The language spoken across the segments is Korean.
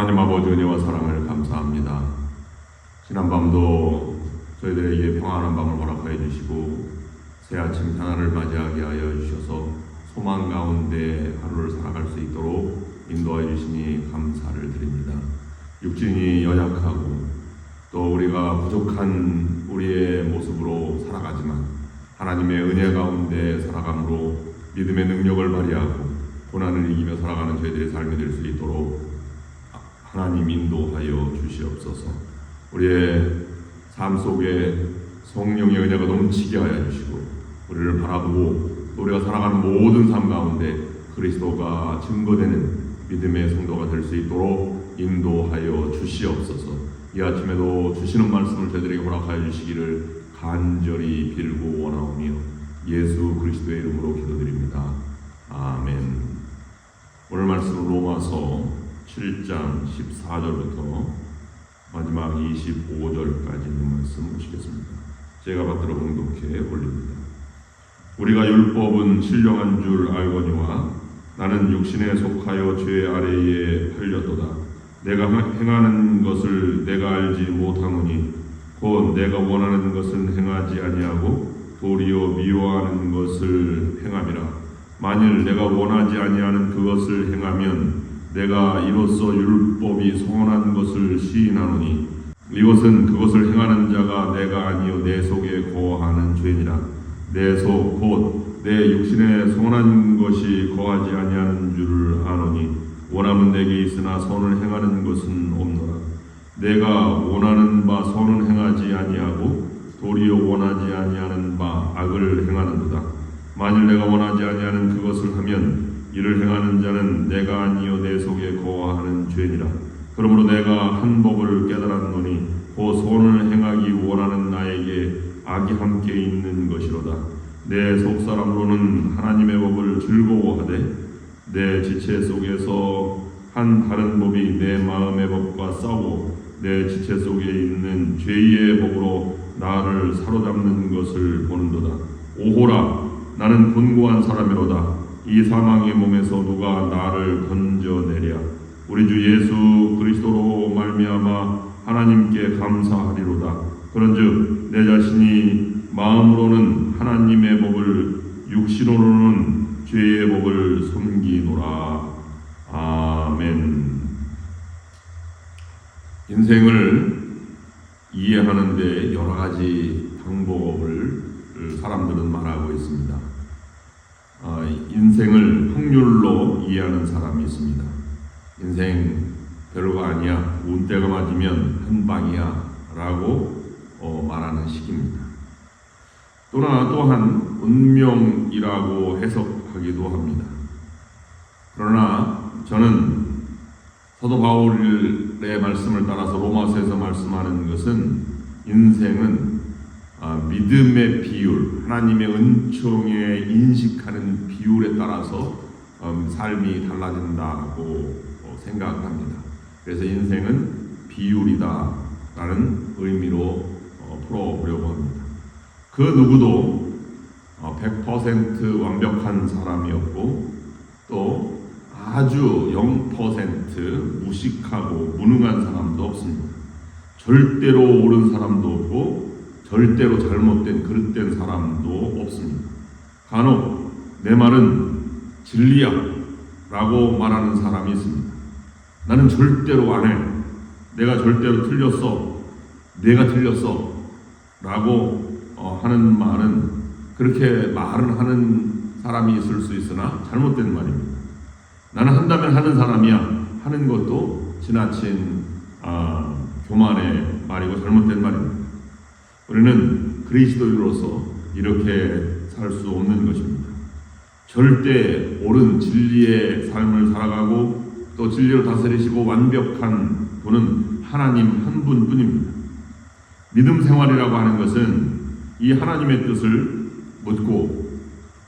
하나님 아버지 은혜와 사랑을 감사합니다. 지난밤도 저희들에게 평안한 밤을 허락하여 주시고 새 아침 하나를 맞이하게 하여 주셔서 소망 가운데 하루를 살아갈 수 있도록 인도하여 주시니 감사를 드립니다. 육신이 연약하고 또 우리가 부족한 우리의 모습으로 살아가지만 하나님의 은혜 가운데 살아감으로 믿음의 능력을 발휘하고 고난을 이기며 살아가는 저희들의 삶이 될 수 있도록 하나님 인도하여 주시옵소서. 우리의 삶 속에 성령의 은혜가 넘치게 하여 주시고 우리를 바라보고 또 우리가 살아가는 모든 삶 가운데 그리스도가 증거되는 믿음의 성도가 될 수 있도록 인도하여 주시옵소서. 이 아침에도 주시는 말씀을 저희들에게 허락하여 주시기를 간절히 빌고 원하오며 예수 그리스도의 이름으로 기도드립니다. 아멘. 오늘 말씀은 로마서 7장 14절부터 마지막 25절까지 있는 말씀 보시겠습니다. 제가 받들어 봉독해 올립니다. 우리가 율법은 신령한 줄 알거니와 나는 육신에 속하여 죄 아래에 팔렸도다. 내가 행하는 것을 내가 알지 못하노니 곧 내가 원하는 것은 행하지 아니하고 도리어 미워하는 것을 행함이라. 만일 내가 원하지 아니하는 그것을 행하면 내가 이로써 율법이 선한 것을 시인하노니 이것은 그것을 행하는 자가 내가 아니요 내 속에 거하는 죄니라. 내 속 곧 내 육신에 선한 것이 거하지 아니하는 줄을 아노니 원함은 내게 있으나 선을 행하는 것은 없노라. 내가 원하는 바 선은 행하지 아니하고 도리어 원하지 아니하는 바 악을 행하는도다. 만일 내가 원하지 아니하는 그것을 하면 이를 행하는 자는 내가 아니요 내 속에 거하는 죄니라. 그러므로 내가 한 법을 깨달았노니 그 선을 행하기 원하는 나에게 악이 함께 있는 것이로다. 내 속사람으로는 하나님의 법을 즐거워하되 내 지체 속에서 한 다른 법이 내 마음의 법과 싸우고 내 지체 속에 있는 죄의 법으로 나를 사로잡는 것을 보는도다. 오호라, 나는 곤고한 사람이로다. 이 사망의 몸에서 누가 나를 건져내랴. 우리 주 예수 그리스도로 말미암아 하나님께 감사하리로다. 그런즉 내 자신이 마음으로는 하나님의 법을 육신으로는 죄의 법을 섬기노라. 아멘. 인생을 이해하는데 여러 가지 방법을 사람들은 말하고 있습니다. 인생을 확률로 이해하는 사람이 있습니다. 인생 별거 아니야, 운때가 맞으면 한 방이야 라고 말하는 식입니다. 또한 운명이라고 해석하기도 합니다. 그러나 저는 사도 바울의 말씀을 따라서 로마서에서 말씀하는 것은 인생은 믿음의 비율, 하나님의 은총에 인식하는 비율에 따라서 삶이 달라진다고 생각합니다. 그래서 인생은 비율이다라는 의미로 풀어보려고 합니다. 그 누구도 100% 완벽한 사람이었고 또 아주 0% 무식하고 무능한 사람도 없습니다. 절대로 옳은 사람도 없고 절대로 잘못된 그릇된 사람도 없습니다. 간혹 내 말은 진리야 라고 말하는 사람이 있습니다. 나는 절대로 안 해. 내가 절대로 틀렸어. 내가 틀렸어 라고 하는 말은 그렇게 말을 하는 사람이 있을 수 있으나 잘못된 말입니다. 나는 한다면 하는 사람이야 하는 것도 지나친 교만의 말이고 잘못된 말입니다. 우리는 그리스도인으로서 이렇게 살 수 없는 것입니다. 절대 옳은 진리의 삶을 살아가고 또 진리로 다스리시고 완벽한 분은 하나님 한 분뿐입니다. 믿음 생활이라고 하는 것은 이 하나님의 뜻을 묻고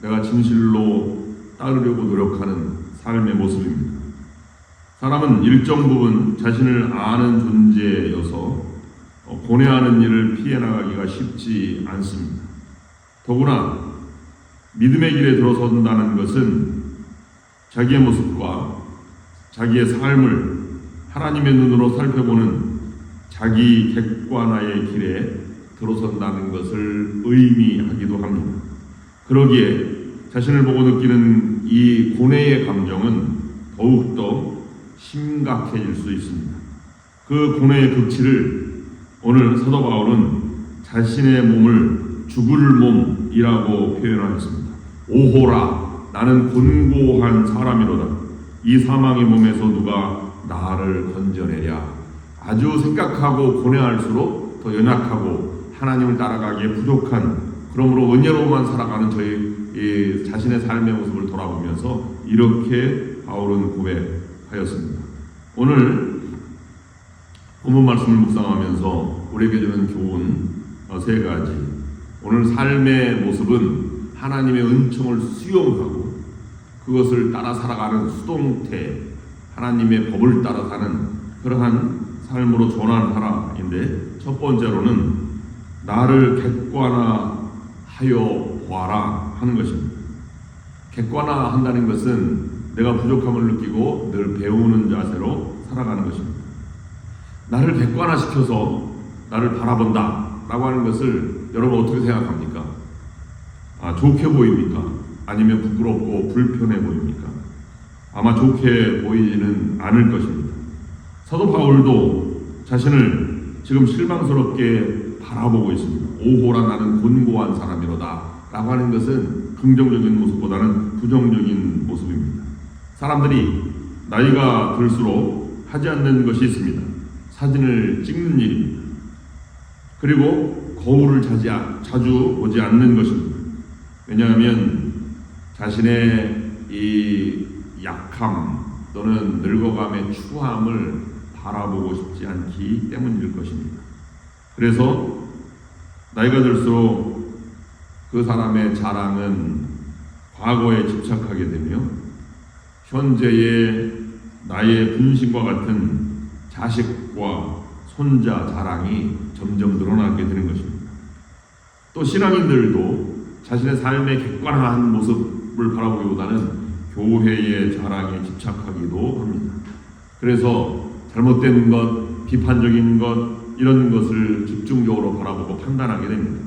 내가 진실로 따르려고 노력하는 삶의 모습입니다. 사람은 일정 부분 자신을 아는 존재여서 고뇌하는 일을 피해 나가기가 쉽지 않습니다. 더구나 믿음의 길에 들어선다는 것은 자기의 모습과 자기의 삶을 하나님의 눈으로 살펴보는 자기 객관화의 길에 들어선다는 것을 의미하기도 합니다. 그러기에 자신을 보고 느끼는 이 고뇌의 감정은 더욱더 심각해질 수 있습니다. 그 고뇌의 극치를 오늘 사도 바울은 자신의 몸을 죽을 몸이라고 표현하였습니다. 오호라, 나는 곤고한 사람이로다. 이 사망의 몸에서 누가 나를 건져내랴. 아주 생각하고 고뇌할수록 더 연약하고 하나님을 따라가기에 부족한, 그러므로 은혜로만 살아가는 저희 자신의 삶의 모습을 돌아보면서 이렇게 바울은 고백하였습니다. 오늘 본문 말씀을 묵상하면서 우리에게 주는 교훈 세 가지. 오늘 삶의 모습은 하나님의 은총을 수용하고 그것을 따라 살아가는 수동태, 하나님의 법을 따라 사는 그러한 삶으로 전환하라인데, 첫 번째로는 나를 객관화하여 보아라 하는 것입니다. 객관화한다는 것은 내가 부족함을 느끼고 늘 배우는 자세로 살아가는 것입니다. 나를 객관화시켜서 나를 바라본다 라고 하는 것을 여러분 어떻게 생각합니까? 좋게 보입니까? 아니면 부끄럽고 불편해 보입니까? 아마 좋게 보이지는 않을 것입니다. 사도 바울도 자신을 지금 실망스럽게 바라보고 있습니다. 오호라, 나는 곤고한 사람이로다 라고 하는 것은 긍정적인 모습보다는 부정적인 모습입니다. 사람들이 나이가 들수록 하지 않는 것이 있습니다. 사진을 찍는 일입니다. 그리고 거울을 자주 보지 않는 것입니다. 왜냐하면 자신의 이 약함 또는 늙어감의 추함을 바라보고 싶지 않기 때문일 것입니다. 그래서 나이가 들수록 그 사람의 자랑은 과거에 집착하게 되며 현재의 나의 분신과 같은 자식과 손자 자랑이 점점 늘어나게 되는 것입니다. 또 신앙인들도 자신의 삶의 객관화한 모습을 바라보기보다는 교회의 자랑에 집착하기도 합니다. 그래서 잘못된 것, 비판적인 것, 이런 것을 집중적으로 바라보고 판단하게 됩니다.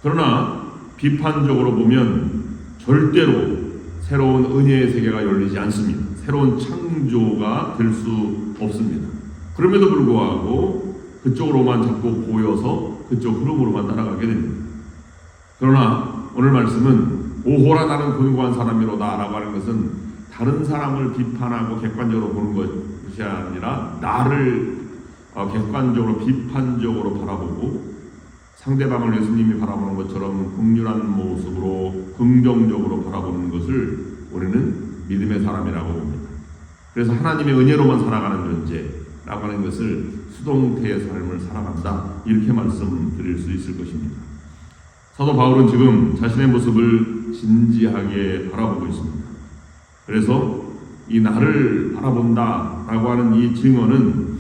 그러나 비판적으로 보면 절대로 새로운 은혜의 세계가 열리지 않습니다. 새로운 창조가 될 수 없습니다. 그럼에도 불구하고 그쪽으로만 자꾸 보여서 그쪽 흐름으로만 따라가게 됩니다. 그러나 오늘 말씀은 오호라, 나는 곤고한 사람이로다 라고 하는 것은 다른 사람을 비판하고 객관적으로 보는 것이 아니라 나를 객관적으로 비판적으로 바라보고 상대방을 예수님이 바라보는 것처럼 긍휼한 모습으로 긍정적으로 바라보는 것을 우리는 믿음의 사람이라고 봅니다. 그래서 하나님의 은혜로만 살아가는 존재라고 하는 것을 수동태의 삶을 살아간다, 이렇게 말씀드릴 수 있을 것입니다. 사도 바울은 지금 자신의 모습을 진지하게 바라보고 있습니다. 그래서 이 나를 바라본다 라고 하는 이 증언은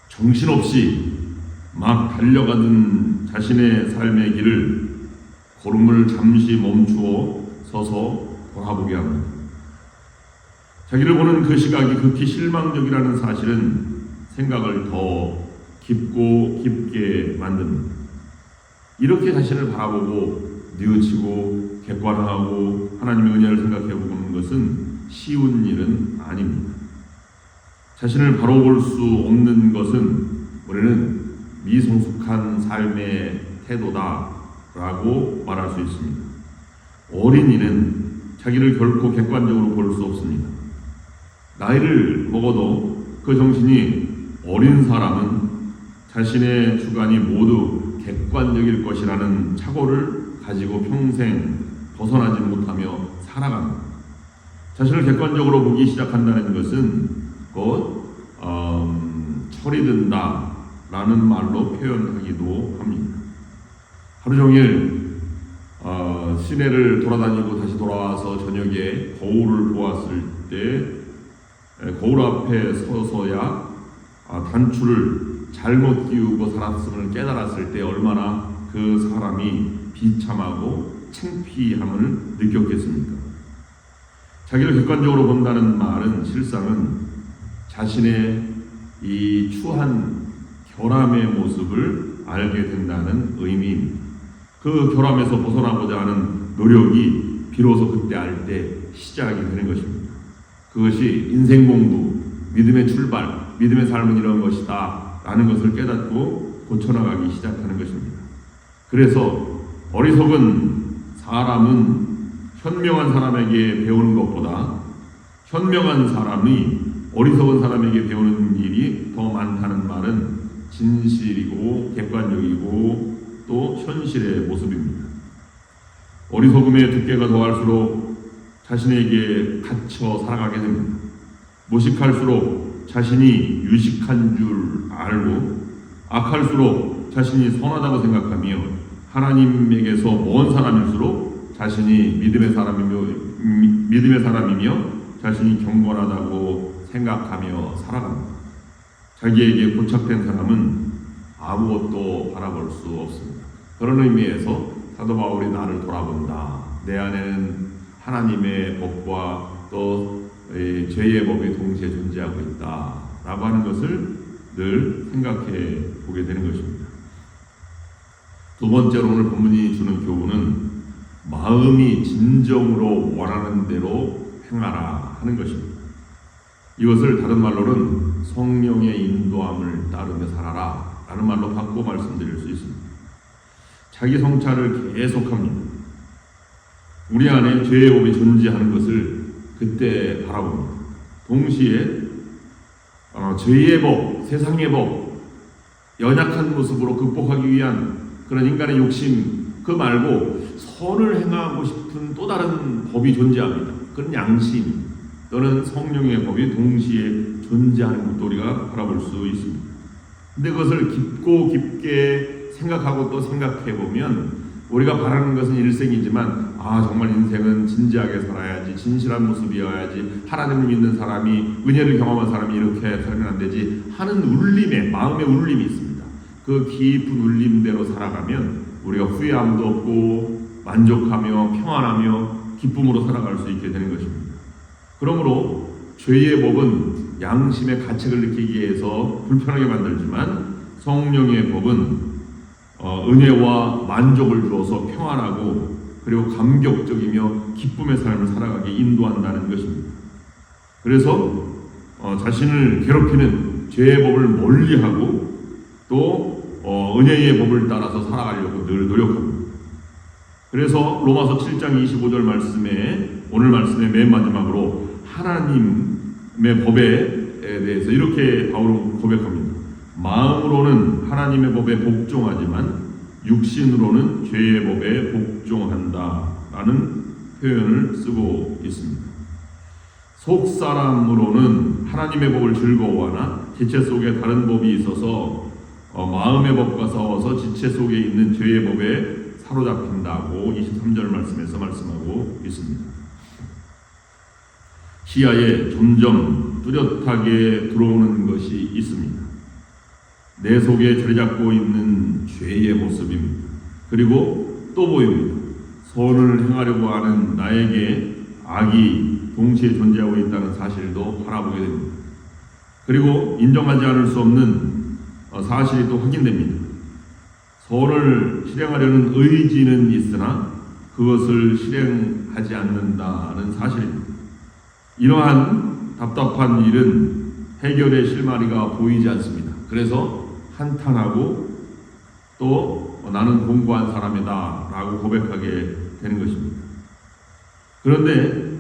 정신없이 막 달려가던 자신의 삶의 길을 걸음을 잠시 멈추어 서서 돌아보게 합니다. 자기를 보는 그 시각이 극히 실망적이라는 사실은 생각을 더 깊고 깊게 만듭니다. 이렇게 자신을 바라보고 뉘우치고 객관화하고 하나님의 은혜를 생각해 보는 것은 쉬운 일은 아닙니다. 자신을 바로 볼 수 없는 것은 우리는 미성숙한 삶의 태도다라고 말할 수 있습니다. 어린이는 자기를 결코 객관적으로 볼 수 없습니다. 나이를 먹어도 그 정신이 어린 사람은 자신의 주관이 모두 객관적일 것이라는 착오를 가지고 평생 벗어나지 못하며 살아갑니다. 자신을 객관적으로 보기 시작한다는 것은 곧 철이 든다 라는 말로 표현하기도 합니다. 하루 종일 시내를 돌아다니고 다시 돌아와서 저녁에 거울을 보았을 때 거울 앞에 서서야 단추를 잘못 끼우고 살았음을 깨달았을 때 얼마나 그 사람이 비참하고 창피함을 느꼈겠습니까? 자기를 객관적으로 본다는 말은 실상은 자신의 이 추한 결함의 모습을 알게 된다는 의미입니다. 그 결함에서 벗어나고자 하는 노력이 비로소 그때 알 때 시작이 되는 것입니다. 그것이 인생 공부, 믿음의 출발, 믿음의 삶은 이런 것이다 라는 것을 깨닫고 고쳐나가기 시작하는 것입니다. 그래서 어리석은 사람은 현명한 사람에게 배우는 것보다 현명한 사람이 어리석은 사람에게 배우는 일이 더 많다는 말은 진실이고 객관적이고 또 현실의 모습입니다. 어리석음의 두께가 더할수록 자신에게 갇혀 살아가게 됩니다. 무식할수록 자신이 유식한 줄 알고 악할수록 자신이 선하다고 생각하며 하나님에게서 먼 사람일수록 자신이 믿음의 사람이며 자신이 경건하다고 생각하며 살아갑니다. 자기에게 고착된 사람은 아무것도 바라볼 수 없습니다. 그런 의미에서 사도 바울이 나를 돌아본다. 내 안에는 하나님의 법과 또 죄의 법이 동시에 존재하고 있다 라고 하는 것을 늘 생각해 보게 되는 것입니다. 두 번째로 오늘 본문이 주는 교훈은 마음이 진정으로 원하는 대로 행하라 하는 것입니다. 이것을 다른 말로는 성령의 인도함을 따르며 살아라 라는 말로 바꿔 말씀드릴 수 있습니다. 자기 성찰을 계속합니다. 우리 안에 죄의 법이 존재하는 것을 그때 바라봅니다. 동시에 죄의 법, 세상의 법, 연약한 모습으로 극복하기 위한 그런 인간의 욕심 그 말고 선을 행하고 싶은 또 다른 법이 존재합니다. 그런 양심 또는 성령의 법이 동시에 존재하는 것도 우리가 바라볼 수 있습니다. 근데 그것을 깊고 깊게 생각하고 또 생각해 보면 우리가 바라는 것은 일생이지만 정말 인생은 진지하게 살아야지, 진실한 모습이어야지, 하나님을 믿는 사람이, 은혜를 경험한 사람이 이렇게 살면 안 되지 하는 울림에, 마음의 울림이 있습니다. 그 깊은 울림대로 살아가면 우리가 후회함도 없고 만족하며 평안하며 기쁨으로 살아갈 수 있게 되는 것입니다. 그러므로 죄의 법은 양심의 가책을 느끼기 위해서 불편하게 만들지만 성령의 법은 은혜와 만족을 주어서 평안하고 그리고 감격적이며 기쁨의 삶을 살아가게 인도한다는 것입니다. 그래서 자신을 괴롭히는 죄의 법을 멀리하고 또 은혜의 법을 따라서 살아가려고 늘 노력합니다. 그래서 로마서 7장 25절 말씀에 오늘 말씀의 맨 마지막으로 하나님의 법에 대해서 이렇게 바울은 고백합니다. 마음으로는 하나님의 법에 복종하지만 육신으로는 죄의 법에 복종한다 라는 표현을 쓰고 있습니다. 속사람으로는 하나님의 법을 즐거워하나 지체 속에 다른 법이 있어서 마음의 법과 싸워서 지체 속에 있는 죄의 법에 사로잡힌다고 23절 말씀에서 말씀하고 있습니다. 시야에 점점 뚜렷하게 들어오는 것이 있습니다. 내 속에 자리 잡고 있는 죄의 모습입니다. 그리고 또 보입니다. 선을 행하려고 하는 나에게 악이 동시에 존재하고 있다는 사실도 바라보게 됩니다. 그리고 인정하지 않을 수 없는 사실이 또 확인됩니다. 선을 실행하려는 의지는 있으나 그것을 실행하지 않는다는 사실입니다. 이러한 답답한 일은 해결의 실마리가 보이지 않습니다. 그래서 한탄하고 또 나는 공고한 사람이다 라고 고백하게 되는 것입니다. 그런데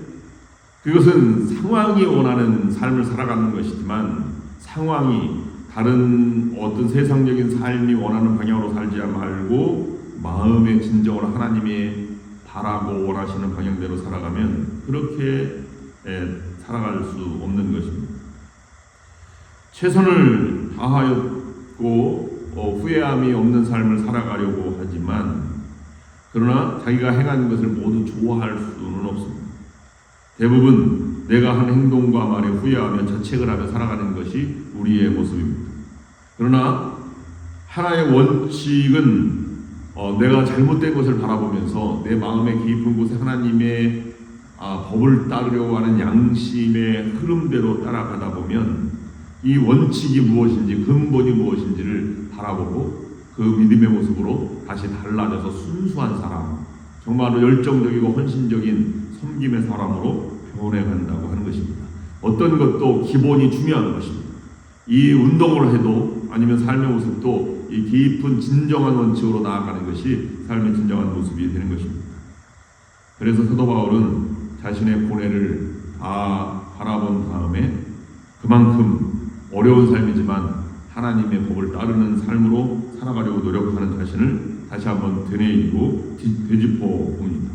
그것은 상황이 원하는 삶을 살아가는 것이지만 상황이 다른 어떤 세상적인 삶이 원하는 방향으로 살지 말고 마음의 진정으로 하나님이 바라고 원하시는 방향대로 살아가면 그렇게 살아갈 수 없는 것입니다. 최선을 다하였고 후회함이 없는 삶을 살아가려고 하지만 그러나 자기가 행한 것을 모두 좋아할 수는 없습니다. 대부분 내가 한 행동과 말에 후회하며 자책을 하며 살아가는 것이 우리의 모습입니다. 그러나 하나의 원칙은 내가 잘못된 것을 바라보면서 내 마음의 깊은 곳에 하나님의 법을 따르려고 하는 양심의 흐름대로 따라가다 보면 이 원칙이 무엇인지, 근본이 무엇인지를 바라보고 그 믿음의 모습으로 다시 달라져서 순수한 사람, 정말로 열정적이고 헌신적인 섬김의 사람으로 변해간다고 하는 것입니다. 어떤 것도 기본이 중요한 것입니다. 이 운동을 해도 아니면 삶의 모습도 이 깊은 진정한 원칙으로 나아가는 것이 삶의 진정한 모습이 되는 것입니다. 그래서 사도 바울은 자신의 고뇌를 다 바라본 다음에 그만큼 어려운 삶이지만 하나님의 법을 따르는 삶으로 살아가려고 노력하는 자신을 다시 한번 되뇌이고 되짚어 봅니다.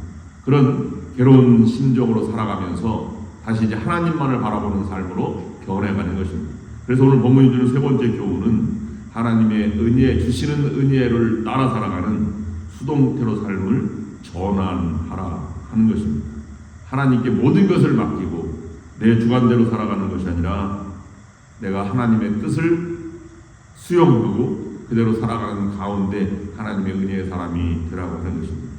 그런 괴로운 심정으로 살아가면서 다시 이제 하나님만을 바라보는 삶으로 변해가는 것입니다. 그래서 오늘 본문이 주는 세 번째 교훈은 하나님의 은혜, 주시는 은혜를 따라 살아가는 수동태로 삶을 전환하라 하는 것입니다. 하나님께 모든 것을 맡기고 내 주관대로 살아가는 것이 아니라 내가 하나님의 뜻을 수용하고 그대로 살아가는 가운데 하나님의 은혜의 사람이 되라고 하는 것입니다.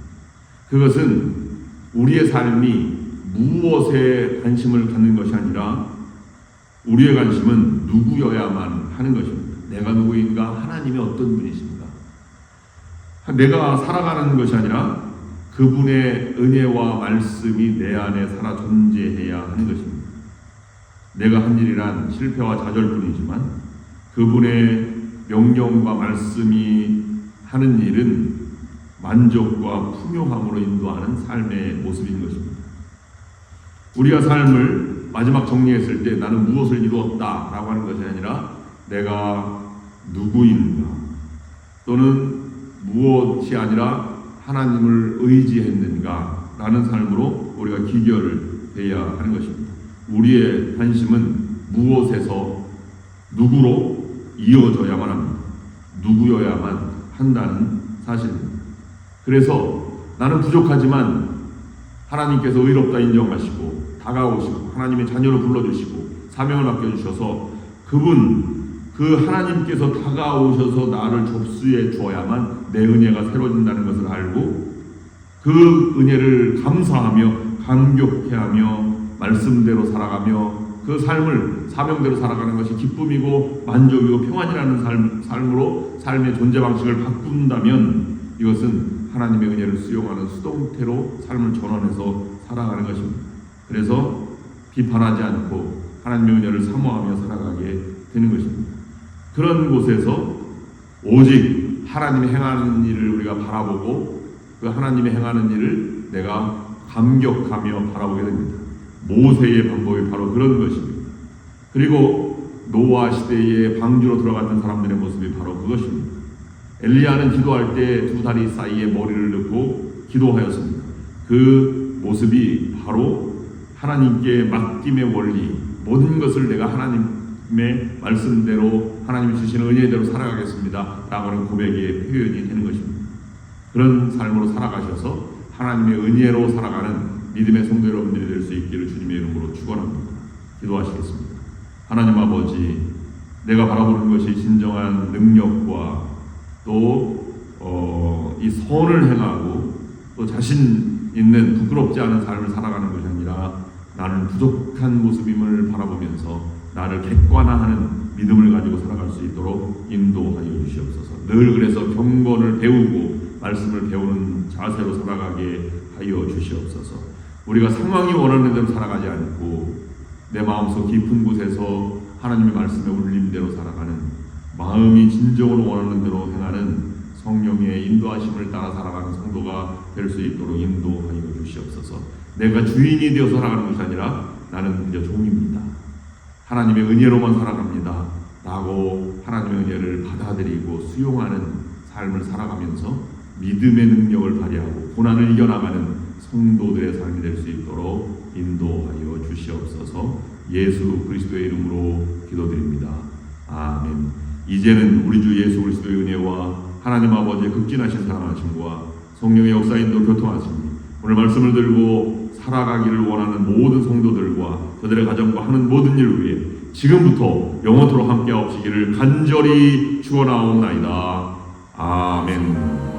그것은 우리의 삶이 무엇에 관심을 갖는 것이 아니라 우리의 관심은 누구여야만 하는 것입니다. 내가 누구인가? 하나님이 어떤 분이십니까? 내가 살아가는 것이 아니라 그분의 은혜와 말씀이 내 안에 살아 존재해야 하는 것입니다. 내가 한 일이란 실패와 좌절뿐이지만 그분의 명령과 말씀이 하는 일은 만족과 풍요함으로 인도하는 삶의 모습인 것입니다. 우리가 삶을 마지막 정리했을 때 나는 무엇을 이루었다라고 하는 것이 아니라 내가 누구인가 또는 무엇이 아니라 하나님을 의지했는가 라는 삶으로 우리가 기결을 해야 하는 것입니다. 우리의 관심은 무엇에서 누구로 이어져야만 합니다. 누구여야만 한다는 사실입니다. 그래서 나는 부족하지만 하나님께서 의롭다 인정하시고 다가오시고 하나님의 자녀로 불러주시고 사명을 맡겨주셔서 그 하나님께서 다가오셔서 나를 접수해 주어야만 내 은혜가 새로워진다는 것을 알고 그 은혜를 감사하며 감격해하며 말씀대로 살아가며 그 삶을 사명대로 살아가는 것이 기쁨이고 만족이고 평안이라는 삶으로 삶의 존재 방식을 바꾼다면 이것은 하나님의 은혜를 수용하는 수동태로 삶을 전환해서 살아가는 것입니다. 그래서 비판하지 않고 하나님의 은혜를 사모하며 살아가게 되는 것입니다. 그런 곳에서 오직 하나님이 행하는 일을 우리가 바라보고 그 하나님이 행하는 일을 내가 감격하며 바라보게 됩니다. 모세의 방법이 바로 그런 것입니다. 그리고 노아 시대의 방주로 들어갔던 사람들의 모습이 바로 그것입니다. 엘리야는 기도할 때 두 다리 사이에 머리를 넣고 기도하였습니다. 그 모습이 바로 하나님께 맡김의 원리, 모든 것을 내가 하나님의 말씀대로 하나님이 주시는 은혜대로 살아가겠습니다 라고 하는 고백의 표현이 되는 것입니다. 그런 삶으로 살아가셔서 하나님의 은혜로 살아가는 믿음의 성도 여러분들이 될 수 있기를 주님의 이름으로 축원합니다. 기도하시겠습니다. 하나님 아버지, 내가 바라보는 것이 진정한 능력과 또 이 선을 행하고 또 자신 있는 부끄럽지 않은 삶을 살아가는 것이 아니라 나는 부족한 모습임을 바라보면서 나를 객관화하는 믿음을 가지고 살아갈 수 있도록 인도하여 주시옵소서. 늘 그래서 경건을 배우고 말씀을 배우는 자세로 살아가게 하여 주시옵소서. 우리가 상황이 원하는 대로 살아가지 않고 내 마음속 깊은 곳에서 하나님의 말씀에 울림대로 살아가는 마음이 진정으로 원하는 대로 행하는 성령의 인도하심을 따라 살아가는 성도가 될 수 있도록 인도하여 주시옵소서. 내가 주인이 되어 살아가는 것이 아니라 나는 그저 종입니다. 하나님의 은혜로만 살아갑니다 라고 하나님의 은혜를 받아들이고 수용하는 삶을 살아가면서 믿음의 능력을 발휘하고 고난을 이겨나가는 성도들의 삶이 될 수 있도록 인도하여 주시옵소서. 예수 그리스도의 이름으로 기도드립니다. 아멘. 이제는 우리 주 예수 그리스도의 은혜와 하나님 아버지의 극진하신 사랑하심과 성령의 역사인도 교통하심이 오늘 말씀을 들고 살아가기를 원하는 모든 성도들과 그들의 가정과 하는 모든 일을 위해 지금부터 영원토록 함께 하옵시기를 간절히 축원하옵나이다. 아멘.